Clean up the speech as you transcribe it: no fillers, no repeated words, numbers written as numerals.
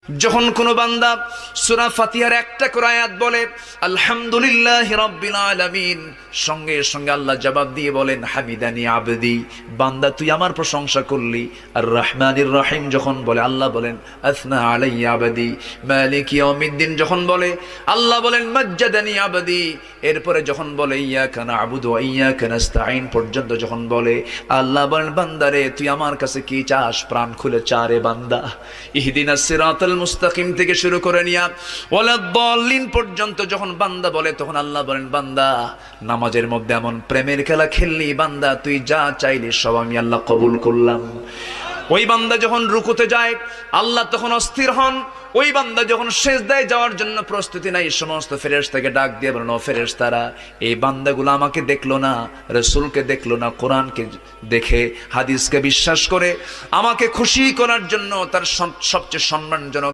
যখন কোনো বান্দা সূরা ফাতিহার একটা করে আয়াত বলে আলহামদুলিল্লাহি রাব্বিল আলামিন, সঙ্গে সঙ্গে আল্লাহ জবাব দিয়ে বলেন হামিদানি আবদি, বান্দা তুই আমার প্রশংসা করলি। আর রহমানির রহিম যখন বলে আল্লাহ বলেন আসনা আলাইয়া আবদি। মালিক ইয়াউমিদ্দিন যখন বলে আল্লাহ বলেন মাজ্জাদানি আবদি। এরপরে যখন বলে ইয়াকা না'বুদু ওয়া ইয়াকা নাস্তাঈন পর্যন্ত যখন বলে আল্লাহ বলেন বান্দারে তুই আমার কাছে কি চাস, প্রাণ খুলে চারে বান্দা। ইহদিনাস সিরাতাল মুস্তাকিম থেকে শুরু করে নিয়া ওয়ালাদ-দাল্লিন পর্যন্ত যখন বান্দা বলে তখন আল্লাহ বলেন বান্দা নামাজের মধ্যে এমন প্রেমের খেলা খেললি বান্দা, তুই যা চাইলি সব আমি আল্লাহ কবুল করলাম। ওই বান্দা যখন রুকুতে যায় আল্লাহ তখন অস্থির হন। ওই বান্দা যখন সিজদায় যাওয়ার জন্য প্রস্তুতি নাই, সমস্ত ফেরেশতাকে ডাক দিয়ে বলেন ও ফেরেশতারা, এই বান্দাগুলো আমাকে দেখলো না, রাসূলকে দেখলো না, কোরআনকে দেখে হাদিসকে বিশ্বাস করে আমাকে খুশি করার জন্য তার সবচেয়ে সম্মানজনক